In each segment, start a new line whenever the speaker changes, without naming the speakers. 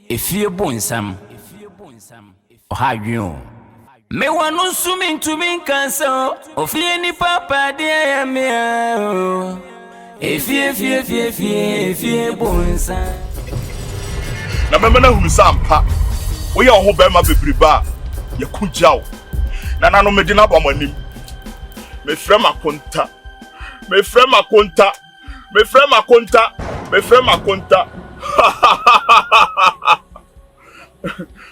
Efie Bonsam. Ohayun. Me wanu sumi to me cancer. Ofie ni papa dear me. Efie Bonsam.
Na memena humsampa. We are home bema bebriba. Ye kunjao. Na nano medina bamanim. Me frema konta. Me frema konta.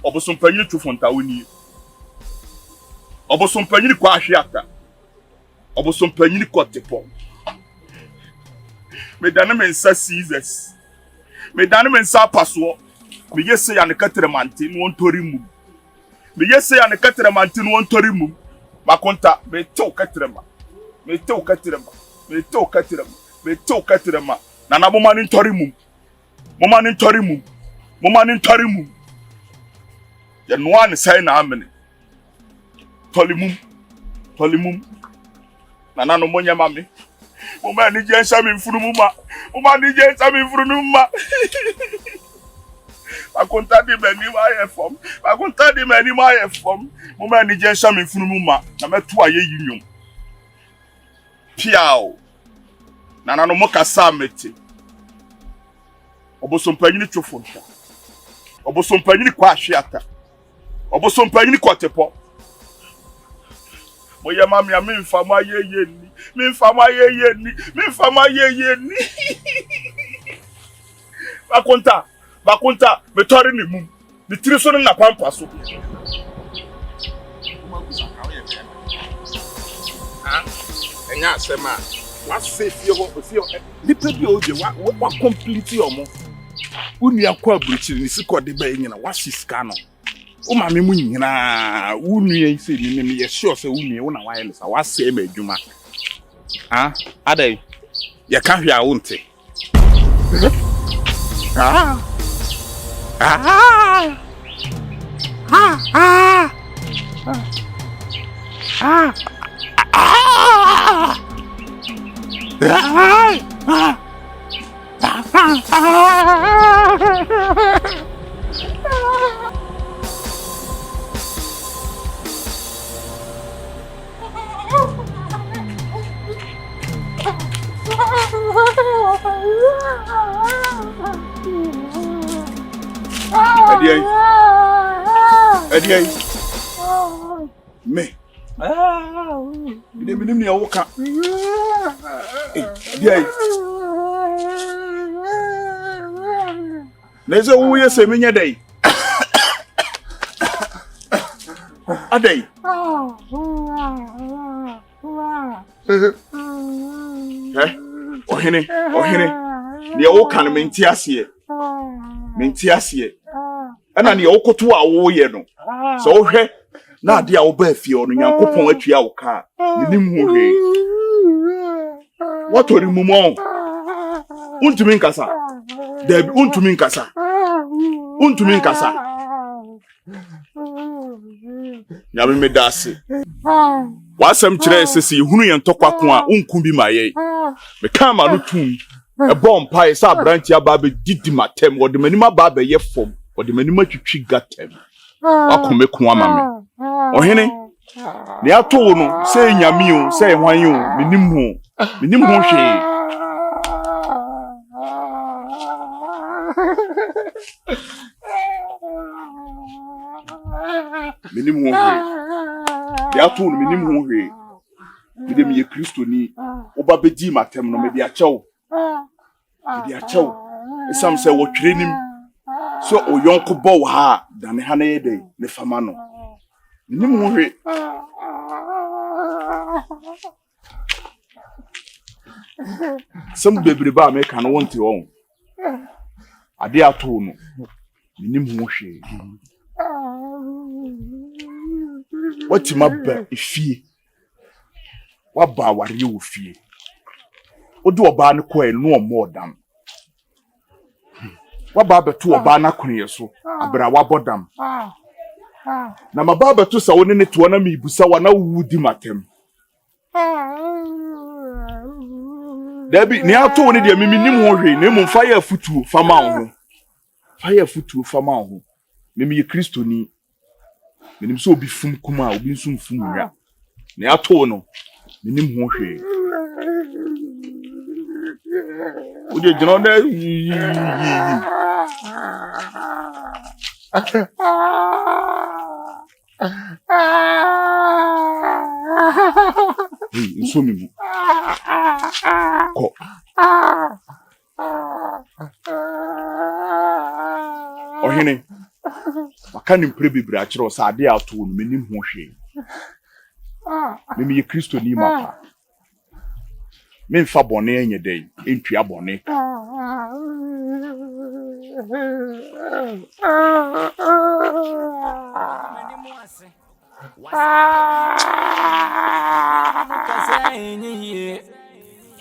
Obosom panyi tufonta woni. Obosom panyi kwa ahwiata. Obosom panyi kotepo. Me dane mensa Caesars. Me dane mensa paso. Me yese ya ne katremante no ontori mum. Me yese ya ne katremante no ontori mum. Makonta me tew katrema. Me tew katrema. Na na bomani ntori mum. Momani ntori mum. Ya no an sai na amene. Tolimum. Na na no monya mame. Moma ni je nsa me mfuru muma. Akonta di mani ma ye fom. Moma ni je nsa me mfuru muma. Na meto aye yinyum. Piao. Na na no mokasa mete. Obosom panyi twofonta. Obosom panyi kwa ahwiata. Obosom panyi kotepo. Moya mami ya mfama ye ni. Bakonta betori ni mum. Ni tiriso na pampa so. Enya sema. Wa safety ho nipa bi o de wa complete omo. Unu akwa aburuchiri ni sikode ba nyina wa siska no. O ma me mu nyina unu ye se ni ye sure se unu ye na wa yelesa wa se ma adwuma. Adai ye ka hwe a wonte. Ediai. Me. Minim ni awoka. Ediai. Neze wo ye se menya dai. Adai. Ohene. Ni awoka no menti ase. Ana ni okoto a wo ye no. So wo hwe na ade a wo ba Efie no Nyankopon atua wo ka. Minim ho hwe. Watori mumo. Untumi nkasa. Debi untumi nkasa. Nyame medase. Wasam kire sesi hunu ye ntokwa ko a unku bi maye. Me ka ma no tum. E bom pai sa branch aba be didi matem wo de manima ba be ye fom. Wo de manima twitwi gatem. Akome ko ama me. Ohene. Ne ato no se nyame o, se hwan o, minim ho hwe. Minim ho hwe. Ne ato no minim ho hwe. Mede me ye Kristo ni oba bedi matem no me de achew. Esam se wo twere nim. So oyonko bo ha da ne ha na ye dey ne fama no. Minim ho hwe. Some bebre ba me kan wonte won. Ade ato no. Minim ho hwe. Wati mabba Efie. Waba wari wo fie. Odu oba ne koe no omodam. Waba betu oba na kunu yeso abra wabodam. Na maba betu sa woni ne to na mibusa wa na wudi matem. Debi ni ato ni de mimi nim ho hwe na emu fire futu fama ho. Fire futu fama ho. Mimi ye Kristo ni. Menim so obi fum kuma obi nsum fum nwa. Ni ato no minim ho hwe. Uje jino na nso mi mu. Ko. Ohene. Makani mpre bibira akiro sa ade ato no menim ho hwe. Mimi ye Kristo ni mapa. Me mfa bone enye den, entua bone.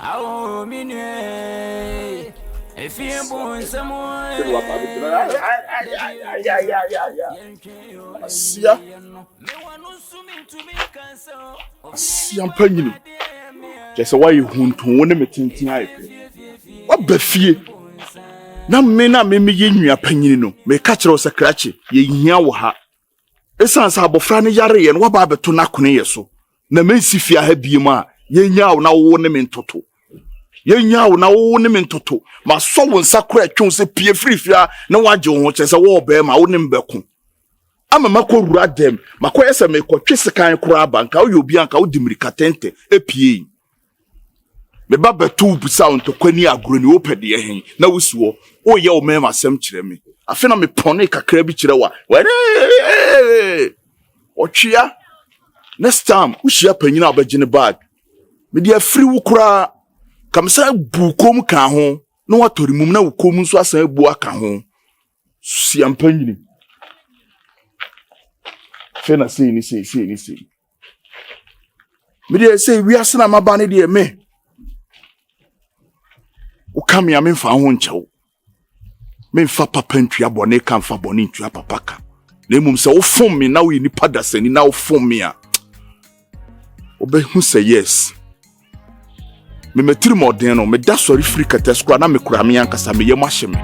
Awo minwe Efie Bonsam
Asia mpanyini jese wayi huntu woni metintin aipe wabafie na me ye nwua panyini no me ka kire osakrache ye hia wo ha esansa abofra ne yare ye no waba abeto nakone ye so na mensifia ha biem a ye nya wo na wo ne mentoto ye nya wo na wo ne mentoto ma so wo nsakora atwon se pie firifia na waje wo ho chese wo be ma wo ne mbeko ama makowura dem makoyese me kotwe sekan kura banka wo yobi anka wo dimirika tente epie me ba betu busa onto kwani agro ni opede hen na wosuo o ye o mema sem kire me afi na me pone kakra bi kire wa otwia next time ushia panyina obagine bag me dia free wo kura kamsa bukom ka ho na watori mum na wukom nso asan abu aka ho sia mpanyini fena sei ni me dia sei wi asena maba ne dia me o kam ya me mfa ho nchew me mfa papa ntua bone kan fa bone ntua papa ka na mum se wo fom me na wo ni padasani na wo fom me a obe hu say yes me metiri modern no me da sorry free kateskura na me kura me yankasa me yem ahye me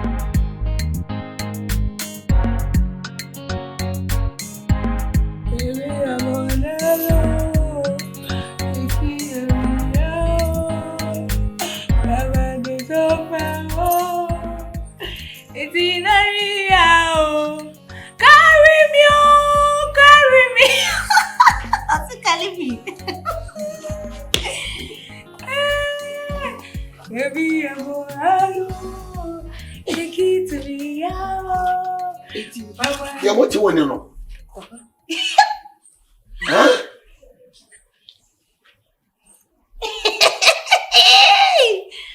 Yeah, what you want to know? Huh?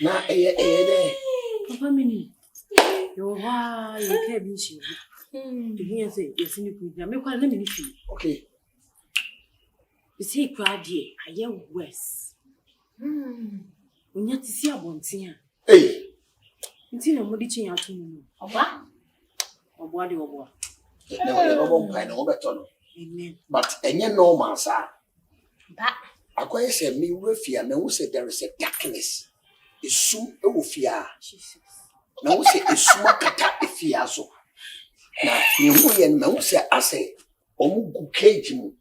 Na
Papa mini. Yo wa, you can't be sure. The here say yes in the me kwa na me fi.
Okay.
You see crowd here, I hear worse. Unya ti si abonten a.
Hey.
Nti na mo di chin ato mu. Oba? Obo ade obo.
No, you no buy no better no.
Amen.
But enye normal sir.
Ba.
Akwai say me refia me who say there is a darkness. Esu e wo fia.
Jesus.
Na wo say esu makata efia so. Na me hu ye me who say ase omugu cage mu.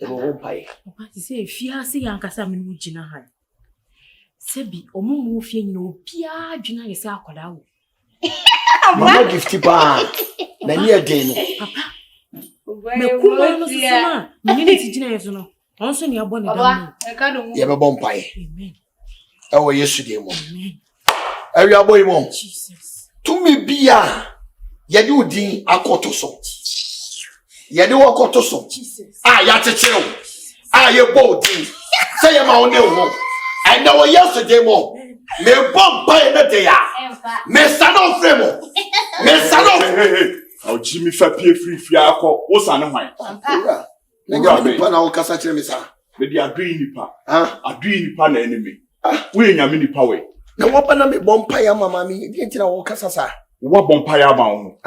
E wo buy.
Oba ti say fia se yankasa me no gina ha. Sebi omumu fie nyina obia adwina yese akoda wo.
Mama gifty ba. Na ni ade no.
Papa. Me kuma no sema. Me ni ti gina yeso no. Onso ni abone dam.
Ye be bon pai.
Amen.
E wo Yesu de mo.
Amen.
E wi aboy mo.
Jesus.
Tumi bia ye de odin akoto so. Ye de akoto so.
Jesus.
Ya chechire wo. Ye bo odin. Say ye ma one wo. I know yesterday mo. Me bomb pai na de ya. Me sano fremo. Me sano.
How Jimmy fa pie free akọ Osaa ne hwan.
Ora. Na nyame nipa na wo kasa kire me sa.
Me di adui nipa.
Adui
nipa na enemy. We nyame nipa we.
Na wo pa na me bomb pai ama mami. Di ntina wo kasa sa.
Wa bomb pai ama ho.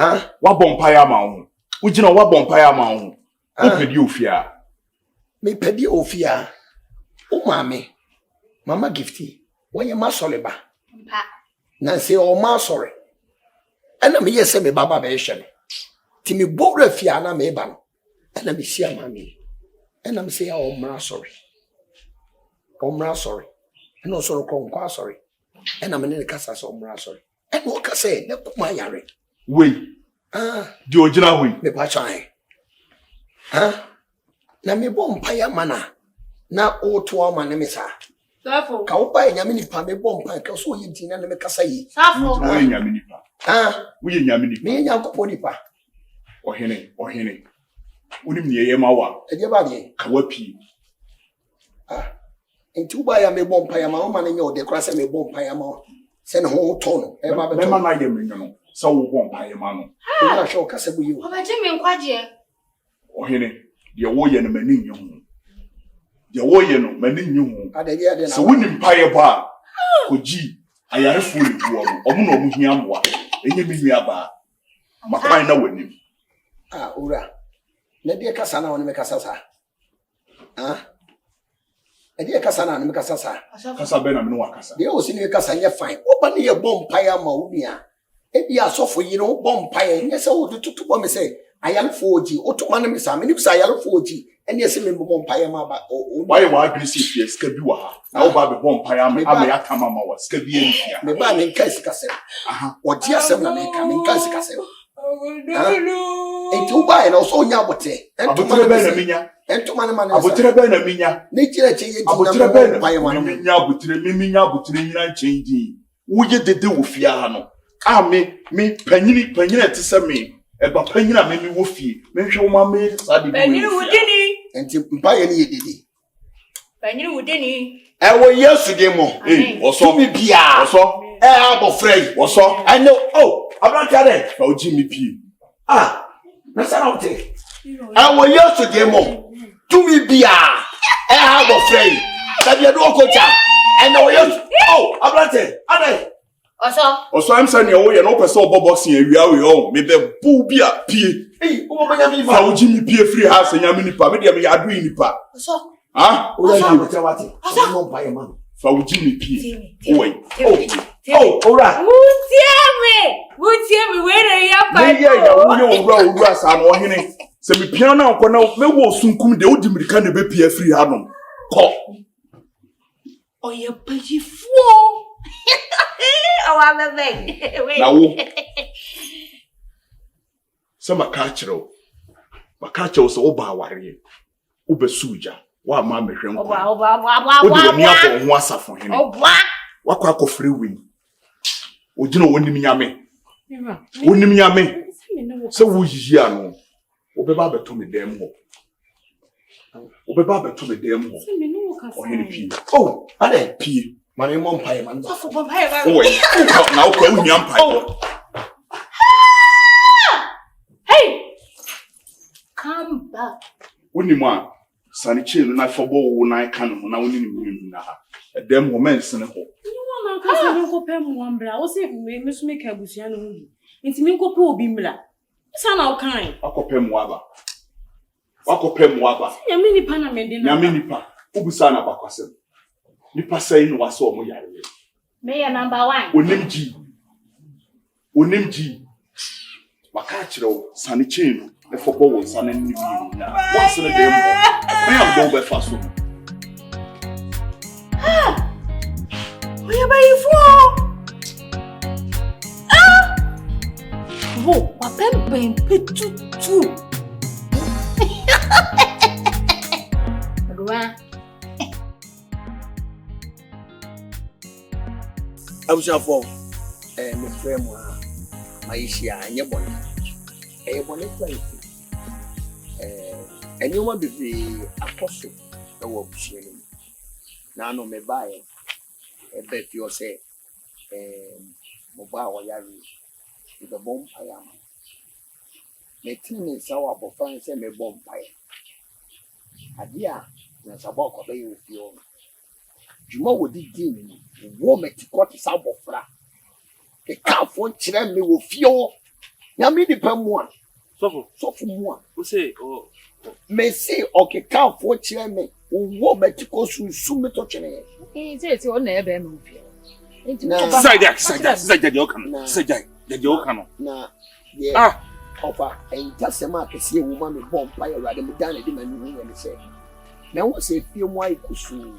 Wa bomb pai ama ho. Wo gina wa bomb pai ama ho. Wo pedi ofia.
Me pedi ofia. O mami. Mama gifty. When you must sorry ba. Nancy or ma sorry. And I'm here say me baba be shame. Ti me bo refia na me ba no. And I'm see amami. And I'm say oh sorry. Oh sorry. And also ko sorry. And I'm in the casa so sorry. And what can say na kuma yare.
We. The original we.
Me pa chan. Na me bo mpaya mana. Na o to ama na me sa.
Safo.
Ka wo pa nyame nipa me bo mpaya ka so yinti na me kasa yi.
Safo.
We nyame nipa. We nyame nipa.
Me nyankopɔ nipa.
Ohene. Unim ne yema wa.
E de ba de.
Ka wapi.
Enti uba ya me bo mpaya ma o ma na nya o de kra se me bo mpaya ma. Se ne ho to no. E ba be to.
Me ma na ye me no. Sa wo bo mpaya ma no.
Na sho kasa bu yi.
Papa Jimmy nkwaje.
Ohene. De wo ye no mani nyi ho. De wo ye no mani nyi ho.
Ade na.
So woni mpaye ba koji ayarefo ni wo no. Omo na omo hia moa. Enye mi nua ba. Makwan na wanim.
Ura. Na de kasa na woni me kasa sa. Ade kasa na me kasa sa.
Kasa be na me no wakasa.
De o si ne kasa nye fine. Wo ba ne ye bom paya ma wo bia. E bia sofo yi no bom paya. Nye se wo tutu bo me se ayalfo oji. Otuma ne me sa me ni bisa ayalfo oji. Ene se me bom paya ma ba.
Why wa agree si ska bi wa ha. Na wo ba be bom paya ma ya kama ma wa ska bi enfia.
Me ba me nka sika se. Odi asem na me ka me nka sika se. Enti uba na so nya abote.
Abotere be na minya.
Entuma ne ma na.
Abotere be na minya.
Ne kire che ye
abotere be na paya ma no. Minya abotere nyina nchendi. Wo ye dede wo fia ha no. Me panyini te se me. E ba panyina me wo fie. Me hwe wo ma me sa de bi.
Panyini wudini.
Enti mpaye ne ye dede.
Panyini wudini.
E wo Yesu de mo.
Oso
mi bia.
Oso.
Abofrey.
Oso.
I know. Oh, Abraka de.
Fa oji mi pie.
Na sana ote. E wo Yesu de mo. Mi bia. Abofrey. Sabia do okocha. E na wo Yesu. Oh, Abraka. Ade.
Oso am say ne wo ye no person obo boxing awia we o me be bu bia pie.
Wo ma nya mi
fa oji mi pie free house nya mi nipa me de me ya do nipa.
Oso.
Wo ya mo tewate. Mo mpa ye man.
Fa oji mi pie. Oi.
Ora.
Wutie me we na ya pa.
Me ya wo ye owura sa no hene. Se me pia na nko na me wo sunkum de odi mirika na be pie free hanom. Ko.
Oye pajifo. Oh, I'm a beg.
Na wo. Sama ka kire so oba aware. Wo be suja. Wa ma mehwe nko.
Oba.
Wo de mi afọ ho asafo hene.
Oba.
Wakọ akofre wi. Ogina wonim nyame. Wonim nyame. Se wo yiyi ano. Wo be ba beto me dem ho. Ohene pie. Oh, ade pie.
Mane mo mpaye man.
Safo mpaye ba.
Oi. Na wo kwa unya mpaye.
Hey. Come back.
Wonim a sane chelu na fobo wo na kan ho na woni ni na ha. Dem ho mense ne ho.
Ni wa na ka se me ko pe mo ambra. Wo se me so me ka busia no hu. Nti me ko pe obi mra. Isa na wo kan.
Akopɛ mu aba.
Nyame nipa na me de na.
Nyame nipa. Obusa na bakwasem. Nipa sai no wase omo yare.
Me ya number 1.
Onim ji. Maka kire wo sane chelu e fobo wo sane ni bi na. What's the dem? Me am go be faso.
Oya ba ifo. Wo, wa pempen petutu. Agwa.
Abusafo me frame wa maishia anye bone. Bone kwai. Eni uma bibi apostle e wo bushie ni. Na no me bae be fio se mo ba wo yare. The bomb I am. Me tin sa wa bo fan se me bomb pie. Adia na sa bo ko be yo fio. Juma wo di ni. Wo me ti ko ti sa bo fra. Ke ka fo kire me wo fio. Ya me di pa mu a. Sofo mu a.
Wo say
me say o ke ka fo kire me. Wo me ti ko su me to kire.
Say o na e be me fio.
Na yeah. Opa, just a mark see a woman with bomb fire rather than done it in and say. Now what's a few more kusu?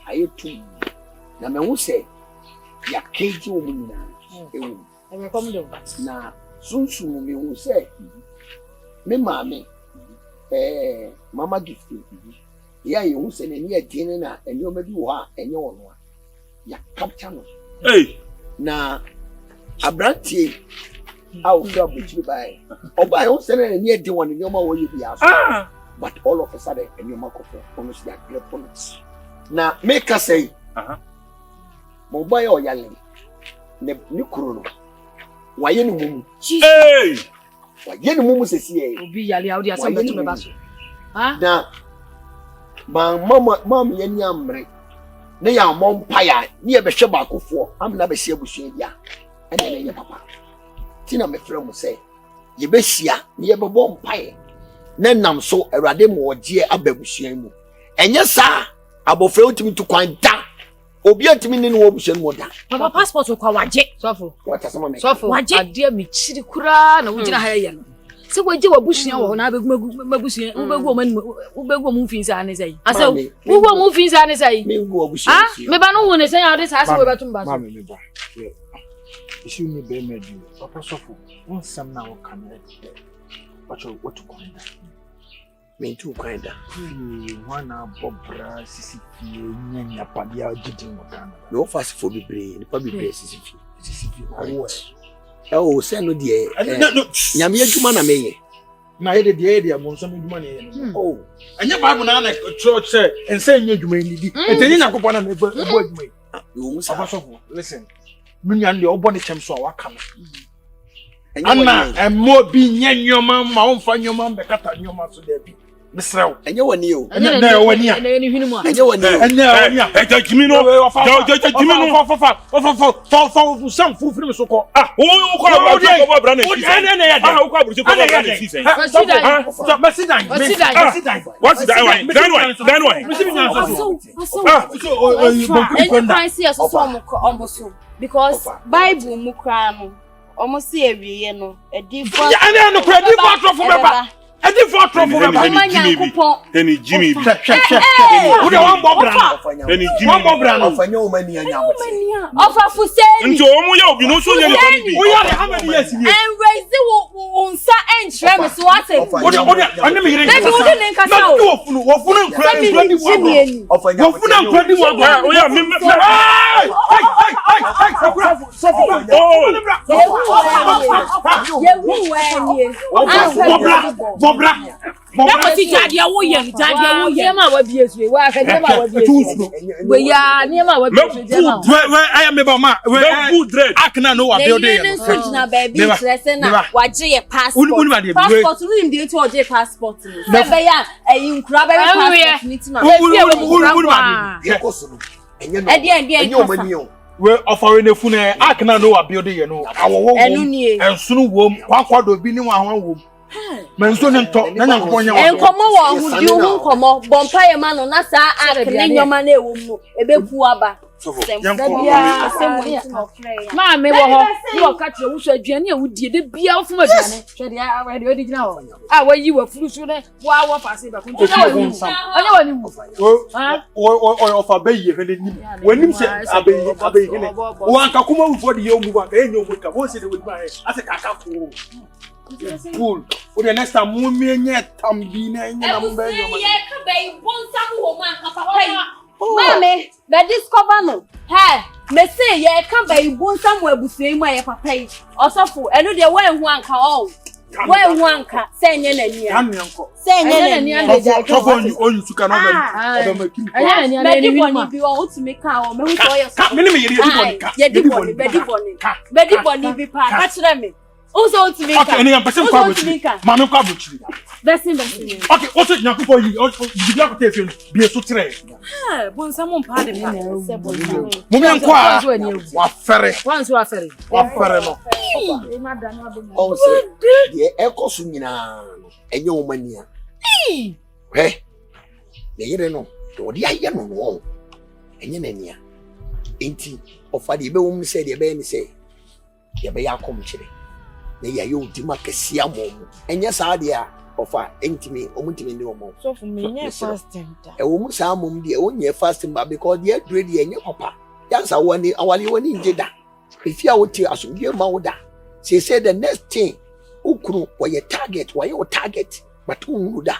I too. Now me who say ya cage woman now. I come down. Now soon me who say me mammy mama gift. Yeah, you who say near dinner and you may do and your one. Ya capture no. Hey, now a brandy. I'll grab with you by. Or by all sudden, near the one in your mouth, you be asked. But all of a sudden, and your microphone, honestly, I get points. Now, make us say, Mobile or yelling, Nucuro. Why any woman? Hey! Why any woman says, "Ye, be yelling out there something to me about you." Now, my mamma, and yambre. They are mom pie, near the Shabaco for. I'm never sure we see ya. And then your papa. Tina me friend say, "Ye be sia, ye be bomb pie." Then nam so a radem or dear abebusiemu. And yes, sir, abofre to me to quite da. Obia to me in option more than.
Papa passport will call Waje.
What has someone
so for Waje, dear me, chili kura, no, we didn't hire. So what you were bushing or now, Mabushi, Uber movies and say. I said, who were movies and say, maybe no one is saying how this has about to
Issue me be made you. Papa Sofu, one some now come but what to call that?
Me too, kinda.
One Bobra, Sissy, Nanya Padia, Giting Wakana.
No fast for the brain, the public basis. Oh, send no dear. Yamia Jumana may.
Neither the idea of some money. Oh, and your Bible church and saying you may need it. And then I go on and avoid me. Listen. Munyan the old cham so wakam. Anna and more being your mum, my own fan your mum, the cat and your mouth to there be. Miss Row, and you were new, and there one year, and you were new, and now, Jimino, for some food from so called. Ah, oh, what's
that? Because Bible mukrano almost see every no a different
no credit for a different
Penny Jimmy,
who the one Bob Penny Jimmy of a new many
offer for saying,
and you be no so
how many years and raise the Osaa and Tremis what
Bobra, Jadia, we are near my I am about my I cannot know what building.
Baby, what J passport. Passport, we didn't do a passport. Never, a crab,
we're offering a funeral. I cannot know what building, you know. Our woman and soon womb, one quarter of being one womb. Mentioning talk, and come
on, who you come on, Bompire man on us, I can your money, a bit puaba.
Mamma, you are cut your wish, Jenny, who did it be out from a Jenny. I already know. I were you a flu shooter, while I pass it back. I know
of a baby when you say, I be one Kakuma for the young one, and you would have it with my I think I can't. Cool. For the next time, Mummy and yet, Tom Bean and
Mammy, but discover no. Hey, me say, yeah, come by Bonsam where we say my papa. Also, I know there were one call. Where one cat, saying any uncle. Saying any trouble you took another. Betty be all to make our Betty Bonnie be part. That's me. Also to make any person Manu Kabuchi.
Okay, also Yaku for you, you be a sutre.
Bonsam pardon me.
Woman, what ferry? Once you are ferry. What ferry?
Oh, the echo sumina, and your mania. Eh? The year no, the idea no, and Yenia. Ain't Ofa de be wum say de be ni say. Ye be yakom chire. Na ye yo di makasi amom. Enya saa de a ofa entimi omutimi ndi omom.
So for me nye fasting da.
E wo mu saa amom de o nye fasting ba because ye dre de enye papa. Yansa woni awale woni njeda. Efie a woti asomdie ma wo da. She said the next thing ukuru were target, were your target, but unuda.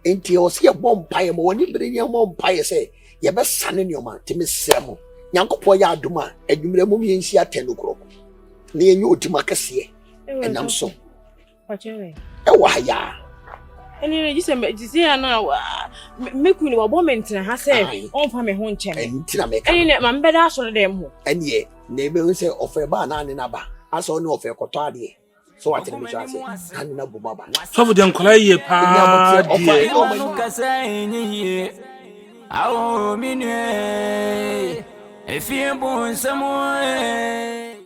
Enti o se bomb pie mo woni bere nye bomb pie say ye be sane ne oma timi sremo. Nyankopɔ ya aduma adwumre mu yensi atendo kroko. Na yenye otima kase enam so.
Pachewe.
E wa ya.
Eni ji se na meku ni wo moment na ha say on fa me ho nche me.
Enti na me ka.
Eni ne ma mbeda aso ne dem ho.
Eni e na ebe say ofe ba na ne na ba. Aso ne ofe koto ade. So what me say kan na bu baba.
So for the nkola ye pa die.
Onu kasa enyi. Awo minwe. Efie Bonsam.